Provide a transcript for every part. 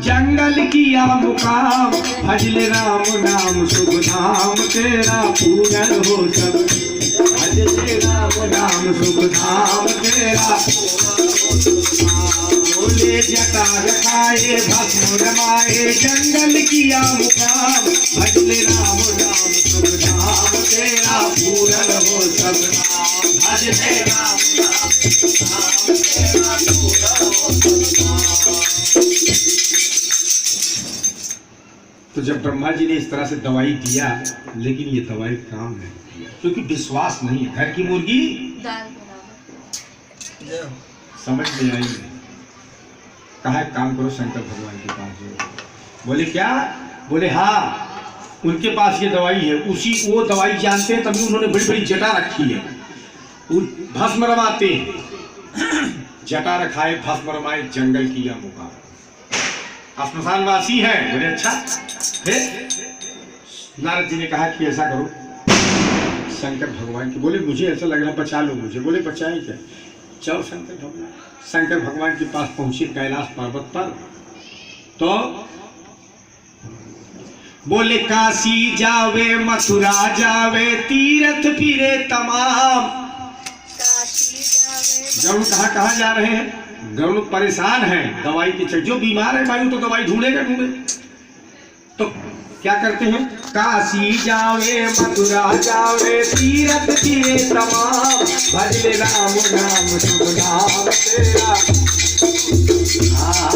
जंगल किया मुकाम, भजले राम नाम शुभ धाम, तेरा पूरन हो सब। भजले राम नाम शुभ धाम, तेरा बोले जटा रखाए भस्म रमाए, जंगल किया मुकाम, भजले राम नाम शुभ धाम, तेरा पूरन हो सब नाम। भजले राम नाम शुभ धाम, तेरा पूरन हो सब नाम। तो जब ब्रह्मा जी ने इस तरह से दवाई दिया, लेकिन ये दवाई काम नहीं किया, क्योंकि विश्वास नहीं है। घर की मुर्गी समझ में आई नहीं। कहा काम करो शंकर भगवान के पास जाओ। बोले क्या? बोले हाँ, उनके पास ये दवाई है। उसी वो दवाई जानते हैं, तभी उन्होंने बड़ी बड़ी जटा रखी है। भस्म रमाते जटा रखाए भस्म रमाए, जंगल किया मुकाम। श्मशानवासी है। बोले अच्छा। फिर नारद जी ने कहा कि ऐसा करो शंकर भगवान की। बोले मुझे ऐसा लग रहा, बचा लो मुझे। बोले बचाए क्या? चलो शंकर भगवान के पास पहुंचे कैलाश पर्वत पर। तो बोले काशी जावे मथुरा जावे, तीर्थ फिरे तमाम। गरुड़ कहाँ जा रहे हैं? गरुड़ परेशान है दवाई के चक्कर। जो बीमार है भाई, तो दवाई ढूंढेगा ढूंढे। तो क्या करते हैं? काशी जावे मथुरा जावे, तीर्थ फिरे तमाम, भजले राम नाम शुभ नाम, तेरा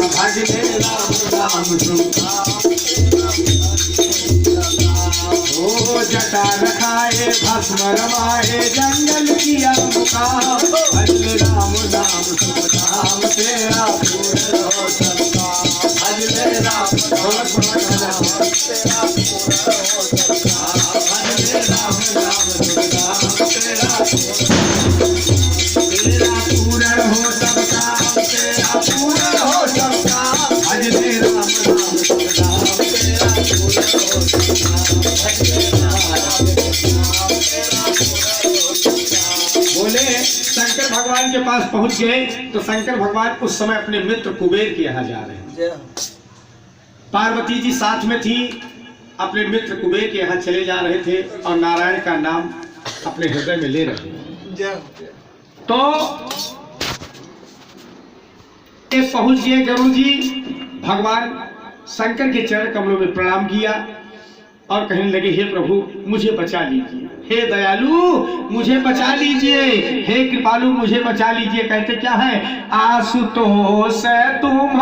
भजले राम नाम शुभ नाम। ओ जटा रखाए भस्म रमाए, जंगल किया मुकाम, भजले राम नाम शुभ नाम, तेरा पूरन हो सब काम। भजले राम नाम तेरा पूरन हो सब काम। भजले राम नाम शुभ नाम, तेरा पूरन हो सब काम, तेरा पूरन हो सब काम। भजले राम नाम शुभ नाम, तेरा पूरन हो सब काम। भजले राम नाम तेरा पूरन हो सब काम। बोले शंकर भगवान के पास पहुंच गए तो शंकर भगवान उस समय अपने मित्र कुबेर के यहाँ जा रहे हैं। पार्वती जी साथ में थी, अपने मित्र कुबेर के यहाँ चले जा रहे थे और नारायण का नाम अपने हृदय में ले रहे थे। तो ये पहुंच गए गरुड़ जी। भगवान शंकर के चरण कमलों में प्रणाम किया और कहने लगे, हे प्रभु मुझे बचा लीजिए, हे दयालु मुझे बचा लीजिए, हे कृपालु मुझे बचा लीजिए। कहते क्या है? आशुतोष तुम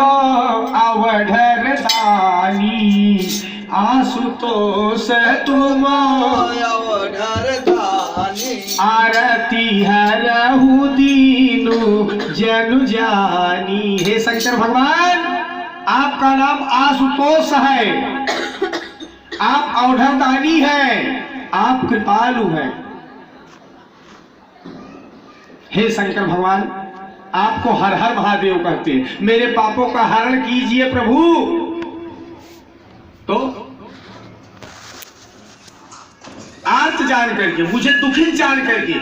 अवधर दानी, आशुतोष तुम अवधर दानी, आरती हरहु दीनु जनु जानी। हे शंकर भगवान, आपका नाम आशुतोष है, आप अवधरदानी हैं, आप कृपालु हैं। हे शंकर भगवान, आपको हर हर महादेव कहते हैं। मेरे पापों का हरण कीजिए प्रभु। तो आर्त जान करके, मुझे दुखित जान करके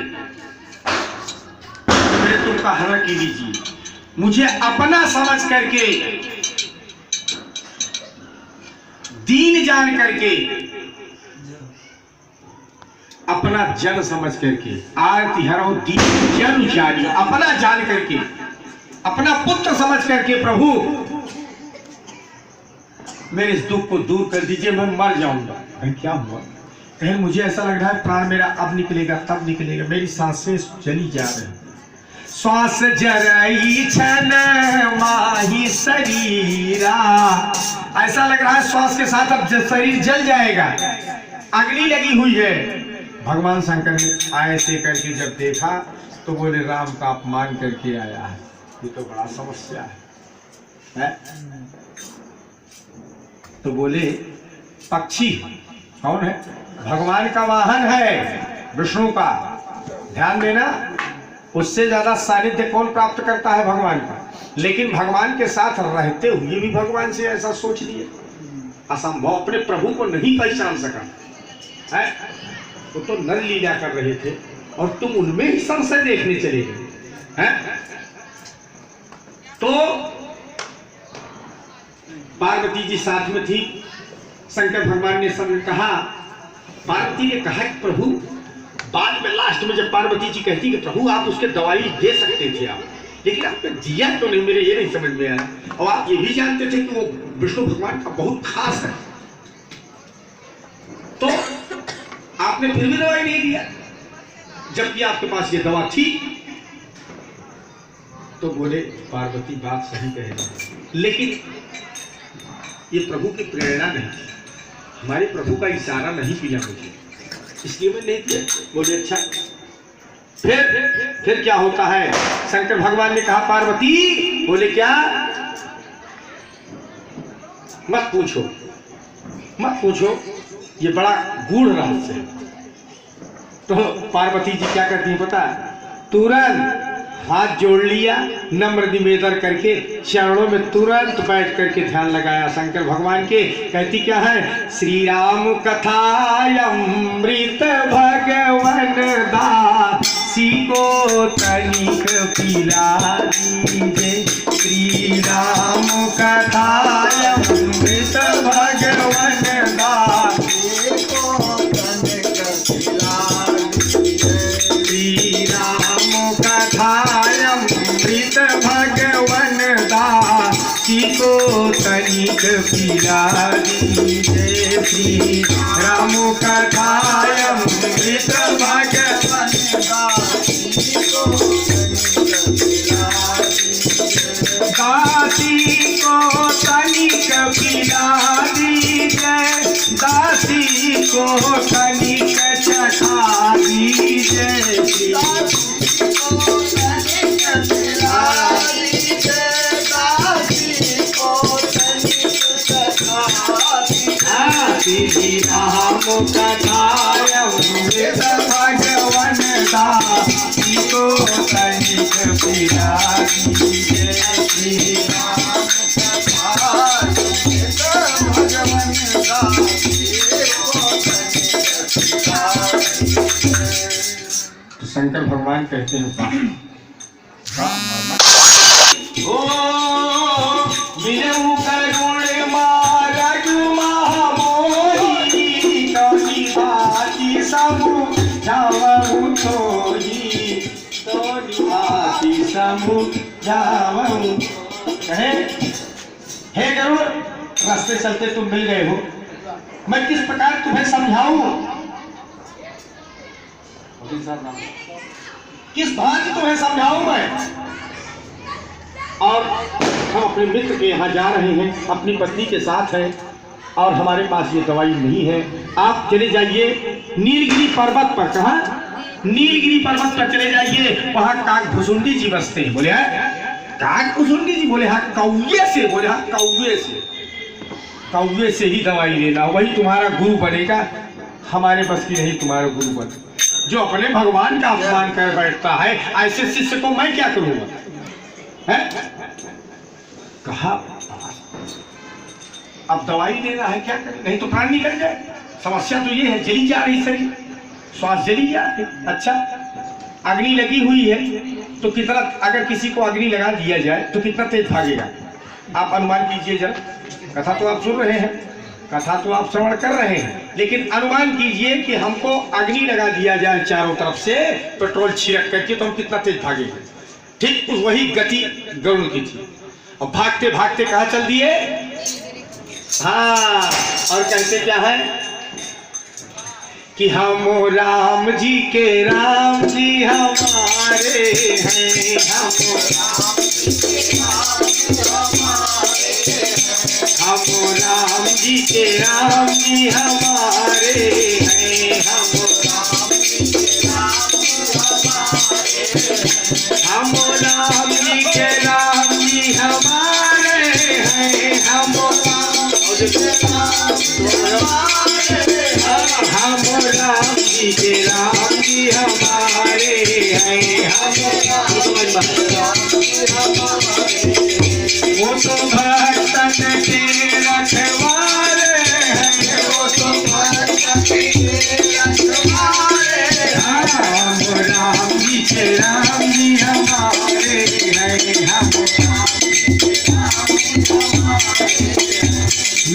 मेरे दुख का हरण कीजिए। मुझे अपना समझ करके, दीन जान करके, अपना जन समझ करके, आरती हरो दीन जन जानी, अपना जान करके, अपना पुत्र समझ करके प्रभु मेरे इस दुख को दूर कर दीजिए, मैं मर जाऊंगा। क्या हुआ? कहीं मुझे ऐसा लग रहा है प्राण मेरा अब निकलेगा तब निकलेगा, मेरी सांसें चली जा रही, श्वास जरई छन माही शरीरा। ऐसा लग रहा है श्वास के साथ अब शरीर जल जाएगा, अग्नि लगी हुई है। भगवान शंकर ने ऐसे करके जब देखा तो बोले राम का अपमान करके आया है, ये तो बड़ा समस्या है? तो बोले पक्षी कौन है? भगवान का वाहन है, विष्णु का। ध्यान देना, उससे ज्यादा सानिध्य कौन प्राप्त करता है? भगवान का। लेकिन भगवान के साथ रहते हुए भी भगवान से ऐसा सोच लिए, असंभव। अपने प्रभु को नहीं पहचान सका है, वो तो नर लीला कर रहे थे और तुम उनमें ही संशय देखने चले गए हैं। तो पार्वती जी साथ में थी। शंकर भगवान ने सब कहा, पार्वती ने कहा कि प्रभु, बाद में लास्ट में जब पार्वती जी कहती कि प्रभु आप उसके दवाई दे सकते थे आप, लेकिन आपने दिया तो नहीं, मेरे ये नहीं समझ में आया। और आप ये भी जानते थे कि वो विष्णु भगवान का बहुत खास है, तो आपने फिर भी दवाई नहीं दिया, जबकि आपके पास ये दवा थी। तो बोले पार्वती बात सही कह रही है, लेकिन ये प्रभु की प्रेरणा नहीं थी, हमारे प्रभु का इशारा नहीं किया मुझे, इसलिए मैं नहीं किया। बोले अच्छा। फिर क्या होता है? शंकर भगवान ने कहा पार्वती, बोले क्या? मत पूछो, मत पूछो, ये बड़ा गूढ़ रहस्य है। तो पार्वती जी क्या करती है पता है? तुरंत हाथ जोड़ लिया, नम्र निवेदन करके चरणों में तुरंत बैठ करके ध्यान लगाया शंकर भगवान के। कहती क्या है? श्री राम कथायमृत भगवन दासी को तनिक पिला दीजिए। श्री राम कथायमृत भगवन दासी को तनिक पिला दीजिए। श्री राम कथायमृत भगवन दासी को तनिक पिला दीजिए। श्री राम कथायमृत भगवन दासी को तनिक पिला दीजिए। दासी को तनिक पिला दीजिए, दासी को तनिक चखा दीजिए। श्री राम कथायमृत भगवन दासी को तनिक पिला दीजिए। श्री राम कथायमृत भगवन दासी को तनिक पिला दीजिए। शंकर भगवान कहते हैं ओ बिनु करुण मारग महामोही, कवि भाति समुझावहु तोहि, तोहि भाति समुझावहु। कहे हे गरुड़, रास्ते चलते तुम मिल गए हो, मैं किस प्रकार तुम्हें समझाऊं? किस भांति तुम्हें समझाऊं मैं? और हम अपने मित्र के यहाँ जा रहे हैं, अपनी पत्नी के साथ हैं, और हमारे पास ये दवाई नहीं है। आप चले जाइए नीलगिरी पर्वत पर। कहा? नीलगिरी पर्वत पर चले जाइए, वहाँ काकभुसुंडी जी बसते हैं। बोले काकभुसुंडी जी? बोले हाँ कौवे से। बोले हाँ कौवे से, कौवे से ही दवाई लेना, वही तुम्हारा गुरु बनेगा। हमारे बस की नहीं तुम्हारा गुरु बने। जो अपने भगवान का अपमान कर बैठता है, ऐसे शिष्य को मैं क्या करूंगा? है? कहा अब दवाई लेना है, क्या करें, नहीं तो प्राण निकल जाए। समस्या तो ये है, जली जा रही शरीर, श्वास जली जा रही। अच्छा, अग्नि लगी हुई है तो कितना, अगर किसी को अग्नि लगा दिया जाए तो कितना तेज भागेगा? आप अनुमान कीजिए जरा। कथा तो आप सुन रहे हैं, कथा तो आप श्रवण कर रहे हैं, लेकिन अनुमान कीजिए कि हमको अग्नि लगा दिया जाए चारों तरफ से पेट्रोल छिड़क करके, तो हम कितना तेज भागेंगे? ठीक वही गति गरुड़ की थी। और भागते भागते कहाँ चल दिए? हाँ, और कहते क्या है कि हम राम जी के राम जी हमारे हैं, हम राम जी के राम जी हमारे हैं, हम राम जी के राम जी हमारे हैं, हम राम जी के राम जी हमारे हैं, हम राम जी के राम जी हमारे हैं, हम राम जी के राम जी हमारे हैं, हम राम जी के राम जी हमारे हैं, हम राम जी हमारे हैं। वो तो भक्तन के रखवाले हैं, वो तो भक्तन के रखवाले हैं, हम राम जी के राम जी हमारे हैं, हम राम जी के राम जी हमारे हैं।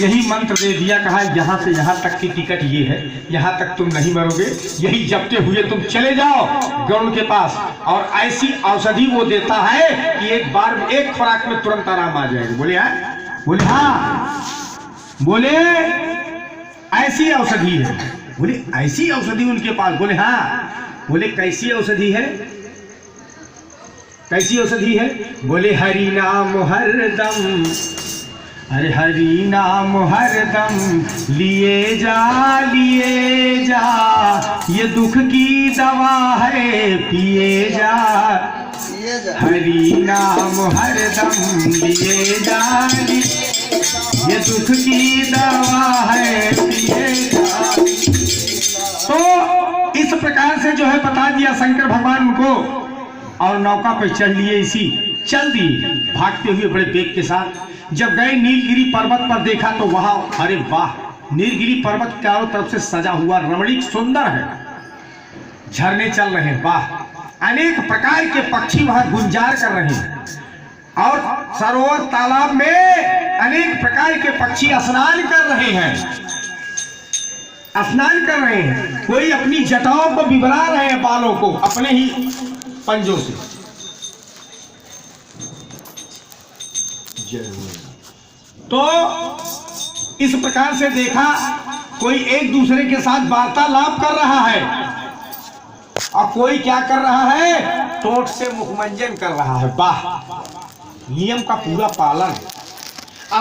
यही मंत्र दे दिया, कहा यहाँ से यहाँ तक की टिकट ये है, यहाँ तक तुम नहीं मरोगे, यही जपते हुए तुम चले जाओ गरुड़ के पास। और ऐसी औषधि वो देता है कि एक बार एक खुराक में तुरंत आराम आ जाएगा। बोले हाँ, बोले हाँ, बोले ऐसी औषधि है। बोले ऐसी औषधि उनके पास? बोले हाँ। बोले कैसी औषधि है, कैसी औषधि है? बोले हरि नाम हरदम, अरे हरि नाम हरदम लिए जा ये दुख की दवा है पिए जा, हरि नाम हरदम लिए जा ये दुख की दवा है पिए जा। तो इस प्रकार से जो है बता दिया शंकर भगवान उनको, और नौका पे चढ़ लिए, इसी चल दिए भागते हुए बड़े वेग के साथ। जब गए नीलगिरी पर्वत पर देखा तो वहां, अरे वाह, नीलगिरी पर्वत चारों तरफ से सजा हुआ रमणीक सुंदर है, झरने चल रहे हैं, वाह, अनेक प्रकार के पक्षी वहां गुंजार कर रहे हैं, और सरोवर तालाब में अनेक प्रकार के पक्षी स्नान कर रहे हैं, स्नान कर रहे हैं। कोई अपनी जटाओं को बिबरा रहे हैं, बालों को अपने ही पंजों से। तो इस प्रकार से देखा कोई एक दूसरे के साथ वार्तालाप कर रहा है, और कोई क्या कर रहा है, टोट से मुखमंजन कर रहा है। वाह, नियम का पूरा पालन।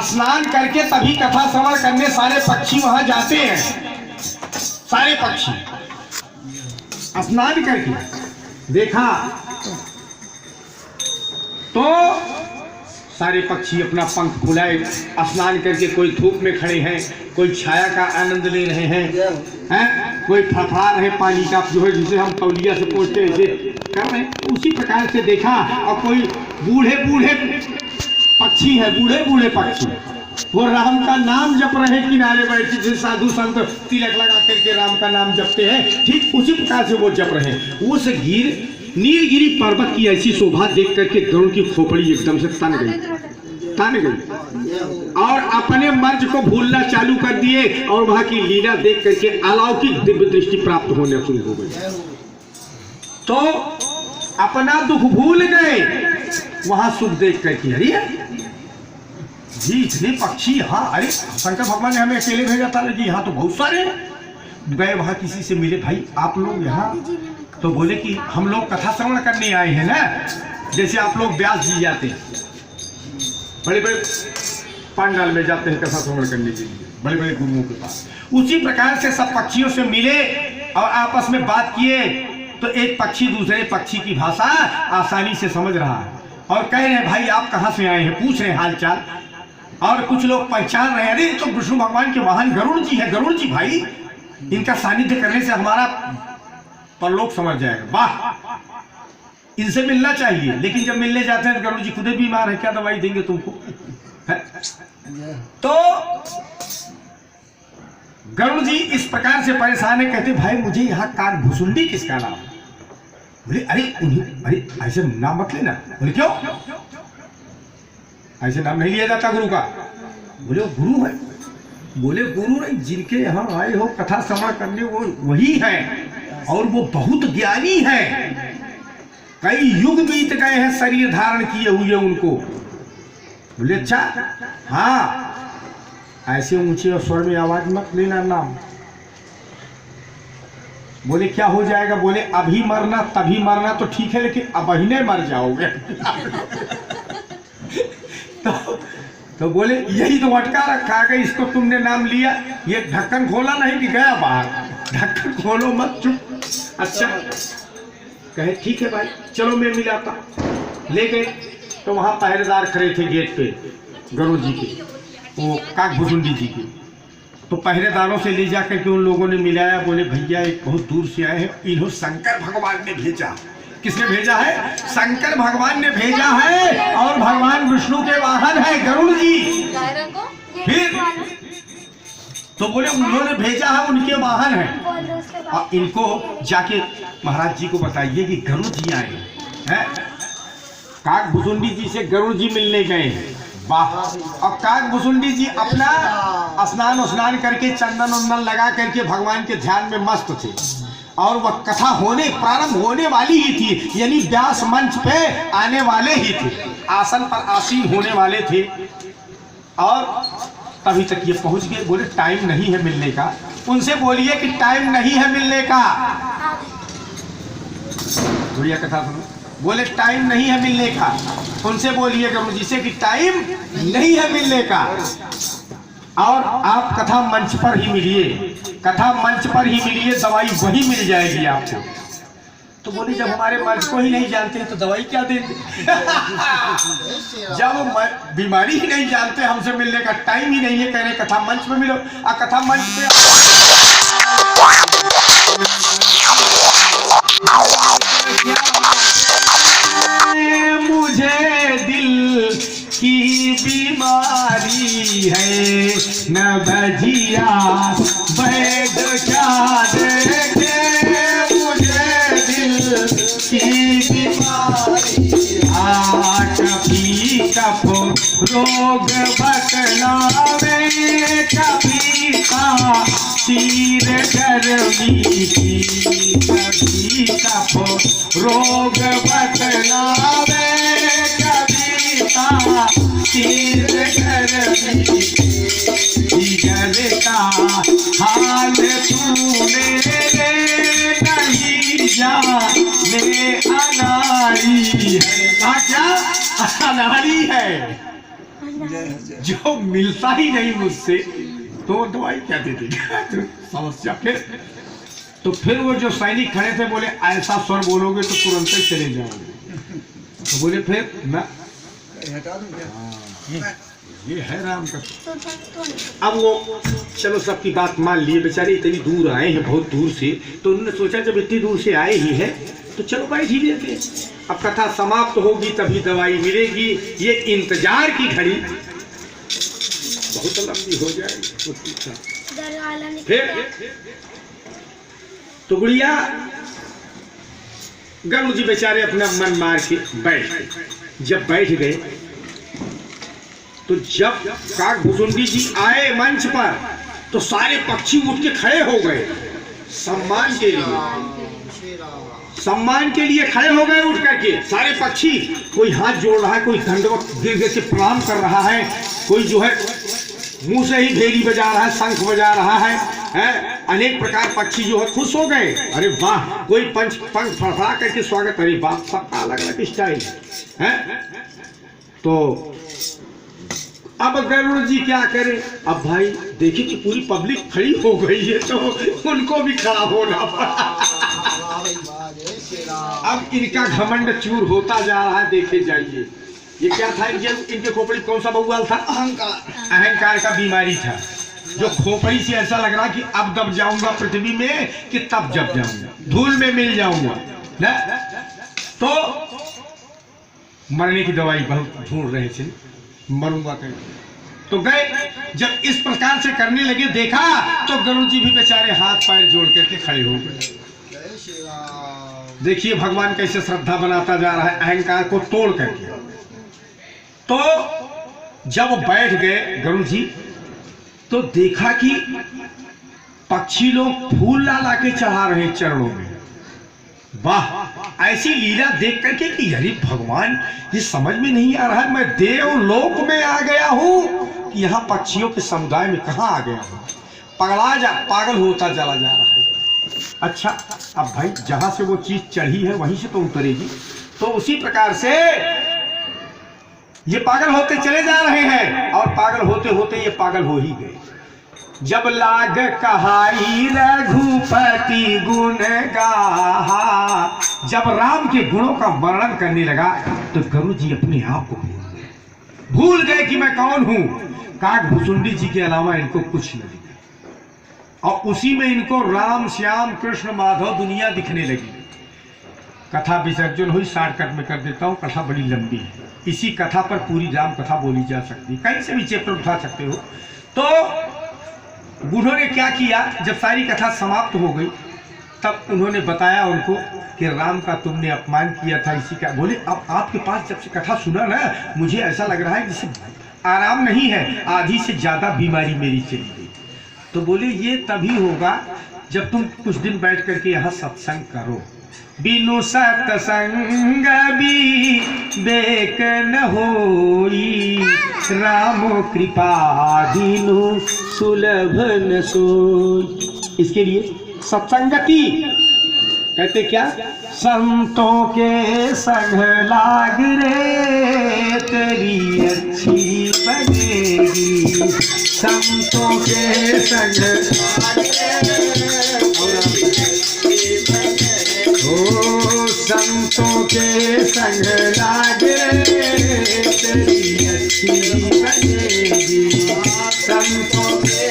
स्नान करके तभी कथा श्रवण करने सारे पक्षी वहां जाते हैं, सारे पक्षी स्नान करके देखा तो सारे पक्षी अपना पंख फुलाए, स्नान करके कोई धूप में खड़े हैं, कोई छाया का आनंद ले रहे हैं, कोई फड़फड़ा रहे पानी का, जो है जिसे हम तौलिया से पोंछते हैं ऐसे कर रहे हैं। उसी प्रकार से देखा, और कोई बूढ़े बूढ़े पक्षी है, बूढ़े बूढ़े पक्षी, वो राम का नाम जप रहे किनारे बैठे, जैसे साधु संत तिलक लगा करके राम का नाम जपते हैं, ठीक उसी प्रकार से वो जप रहे हैं। उस नीलगिरी पर्वत की ऐसी शोभा देख करके गरुड़ की खोपड़ी एकदम से तन गई, और अपने मर्ज को भूलना चालू कर दिए, और वहां की लीला देख करके अलौकिक दिव्य दृष्टि प्राप्त होने शुरू हो गई। तो अपना दुख भूल गए वहां सुख देख करके। अरे जी इतने पक्षी, हाँ, अरे शंकर भगवान ने हमें अकेले भेजा था जी, यहाँ तो बहुत सारे गए। वहां किसी से मिले, भाई आप लोग यहाँ, तो बोले कि हम लोग कथा श्रवण करने आए हैं ना, जैसे आप लोग व्यास जी जाते हैं, बड़े बड़े पंडाल में जाते हैं कथा श्रवण करने के लिए, बड़े बड़े गुरुओं के पास। उसी प्रकार से सब पक्षियों से मिले और आपस में बात किए, तो एक पक्षी दूसरे पक्षी की भाषा आसानी से समझ रहा है, और कह रहे हैं भाई आप कहाँ से आए हैं, पूछ रहे हैं हाल चाल। और कुछ लोग पहचान रहे हैं, अरे तो विष्णु भगवान के वाहन गरुड़ जी है, गरुड़ जी भाई, इनका सानिध्य करने से हमारा परलोक समझ जाएगा, वाह, इनसे मिलना चाहिए। लेकिन जब मिलने जाते हैं तो गरुड़ जी खुद ही बीमार है, क्या दवाई देंगे तुमको, है? तो गरुड़ जी इस प्रकार से परेशान है, कहते भाई मुझे यहाँ काकभुसुंडी किसका नाम है? बोले अरे अरे ऐसे नाम मत लेना। बोले क्यों, ऐसे नाम नहीं लिया जाता गुरु का? बोले वो गुरु है। बोले गुरु नहीं, जिनके यहाँ आए हो कथा श्रवण करने वो वही है, और वो बहुत ज्ञानी है, कई युग बीत गए हैं शरीर धारण किए हुए उनको। बोले अच्छा, हाँ, ऐसे ऊंचे स्वर में आवाज मत लेना नाम। बोले क्या हो जाएगा? बोले अभी मरना तभी मरना तो ठीक है, लेकिन अब ही नहीं मर जाओगे। तो बोले यही तो अटका रखा है, इसको तुमने नाम लिया, ये ढक्कन खोला नहीं कि गया बाहर, ढक्कन खोलो मत, चुप। अच्छा कहे ठीक है भाई चलो मैं मिलाता। ले गए तो वहां पहरेदार खड़े थे गेट पे गरुड़ जी के, वो काकभुसुंडी जी के। तो पहरेदारों से ले जाकर के उन लोगों ने मिलाया। बोले भैया एक बहुत दूर से आए हैं, इन्हों शंकर भगवान ने भेजा। किसने भेजा है? शंकर भगवान ने भेजा है, और भगवान विष्णु के वाहन है गरुड़ जी। फिर तो बोले उन्होंने भेजा है, उनके वाहन है, और इनको जाके महाराज जी को बताइए कि गरुड़ जी आए हैं। काकभुसुंडी जी से गरुड़ जी मिलने गए हैं। वाह। और काग भुसुंडी जी अपना स्नान करके चंदन उंदन लगा करके भगवान के ध्यान में मस्त थे, और वह कथा प्रारंभ होने वाली ही थी, यानी व्यास मंच पे आने वाले ही थे, आसन पर आसीन होने वाले थे। और तभी तक ये पहुंच गए। बोले टाइम नहीं है मिलने का। उनसे बोलिए कि टाइम नहीं है मिलने का। बढ़िया कथा सुनो। बोले टाइम नहीं है मिलने का। उनसे बोलिए गुरु जी से कि टाइम नहीं है मिलने का, और आप कथा मंच पर ही मिलिए, कथा मंच पर ही मिलिए, दवाई वही मिल जाएगी आपको। तो बोले जब हमारे मंच को ही नहीं जानते तो दवाई क्या देंगे? जब बीमारी ही नहीं जानते, हमसे मिलने का टाइम ही नहीं है, कह रहे कथा मंच पे मिलो। और कथा मंच पे मुझे दिल की बीमारी है, न भजिया बैठ क्या देखे, मुझे दिल की बीमारी, कभी कफो रोग बतलावे, कभी का तीर गर्मी की, कभी कफो रोग बतलावे, कभी का तीर गर्मी, जिगर का हाल तूने नहीं जाने, अनाड़ी है। क्या अनाड़ी है? जो मिलता ही नहीं मुझसे तो दवाई क्या दे देगा? समस्या। फिर वो जो सैनिक खड़े थे बोले ऐसा स्वर बोलोगे तो तुरंत ही चले जाओगे। तो बोले फिर ना ये है राम का। अब वो चलो सबकी बात मान लिए, बेचारे इतनी दूर आए हैं, बहुत दूर से, तो उन्होंने सोचा जब इतनी दूर से आए ही है तो चलो बैठ ही लेते। अब कथा समाप्त होगी तभी दवाई मिलेगी। ये इंतजार की घड़ी बहुत लंबी हो जाएगी। फिर तो गुड़िया गरुड़ जी बेचारे अपना मन मार के बैठ गए। जब बैठ गए तो जब काग भुसुंडी जी आए मंच पर तो सारे पक्षी उठ के खड़े हो गए, सम्मान के लिए खड़े हो गए उठ करके सारे पक्षी। कोई हाथ जोड़ रहा है, कोई दंडवत गिर गिर के प्रणाम कर रहा है, कोई जो है मुंह से ही भेरी बजा रहा है, शंख बजा रहा है। अनेक प्रकार पक्षी जो है खुश हो गए। अरे वाह, कोई पंख फड़फड़ा करके स्वागत। अरे वाह, सबका अलग अलग स्टाइल है। तो अब गरुड़ जी क्या करें? अब भाई देखिए कि पूरी पब्लिक खड़ी हो गई है तो उनको भी खड़ा होना पड़ा। अब इनका घमंड चूर होता जा रहा है। देखे जाइए ये क्या था, इनके खोपड़ी कौन सा बउवाल था? अहंकार का बीमारी था, जो खोपड़ी से ऐसा लग रहा कि अब दब जाऊंगा पृथ्वी में कि तब जब जाऊंगा, धूल में मिल जाऊंगा ना। तो मरने की दवाई बहुत ढूंढ रहे थे, मरूंगा कहीं। तो गए, जब इस प्रकार से करने लगे देखा तो गरुड़ जी भी बेचारे हाथ पैर जोड़ करके खड़े हो गए। देखिए भगवान कैसे श्रद्धा बनाता जा रहा है अहंकार को तोड़ करके। तो जब बैठ गए गरुड़ जी तो देखा कि पक्षी लोग फूल ला ला के चढ़ा रहे चरणों में। वाह, ऐसी लीला देख करके कि यानी भगवान ये समझ में नहीं आ रहा है, मैं देवलोक में आ गया हूं कि यहाँ पक्षियों के समुदाय में कहाँ आ गया हूं। पागल होता चला जा रहा है। अच्छा, अब भाई जहां से वो चीज चढ़ी है वहीं से तो उतरेगी, तो उसी प्रकार से ये पागल होते चले जा रहे हैं। और पागल होते होते ये पागल हो ही गए। जब लाग कहाई रघुपति गुण गाहा, जब राम के गुणों का वर्णन करने लगा तो गरुड़ जी अपने आप को भूल गए कि मैं कौन हूं। काग भुसुंडी जी के अलावा इनको कुछ नहीं, और उसी में इनको राम श्याम कृष्ण माधव दुनिया दिखने लगी। कथा विसर्जन हुई, शॉर्टकट में कर देता हूँ, कथा बड़ी लंबी है। इसी कथा पर पूरी राम कथा बोली जा सकती, कहीं से भी चैप्टर उठा सकते हो। तो बूढ़ों ने क्या किया, जब सारी कथा समाप्त हो गई तब उन्होंने बताया उनको कि राम का तुमने अपमान किया था, इसी का। बोले अब आपके पास जब से कथा सुना ना, मुझे ऐसा लग रहा है जैसे आराम नहीं है, आधी से ज्यादा बीमारी मेरी चली गई। तो बोले ये तभी होगा जब तुम कुछ दिन बैठ करके यहाँ सत्संग करो। बिनु सत्संग विवेक न होई, रामो कृपा बिनु सुलभ न सोई। इसके लिए सत्संगति कहते क्या, संतों के संग लाग रे तेरी अच्छी बनेगी, संतों के संग ओ संतों के संग लाग रे तेरी अच्छी बनेगी, संतों के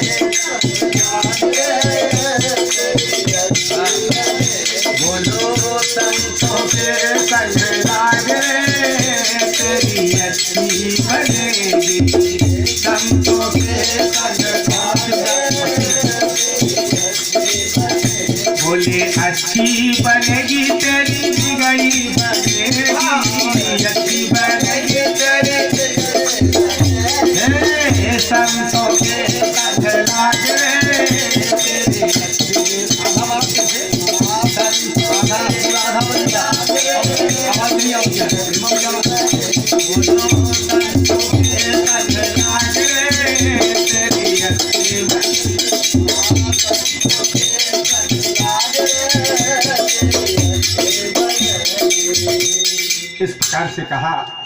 बोलो संतों के संग लाग रे तेरी अच्छी बनेगी, संतों के संग बोले अच्छी बनेगी तेरी बिगड़ी बनेगी, अच्छी बनेगी तेरी संतों के संग लाग रे तेरी अच्छी इस प्रकार से कहा।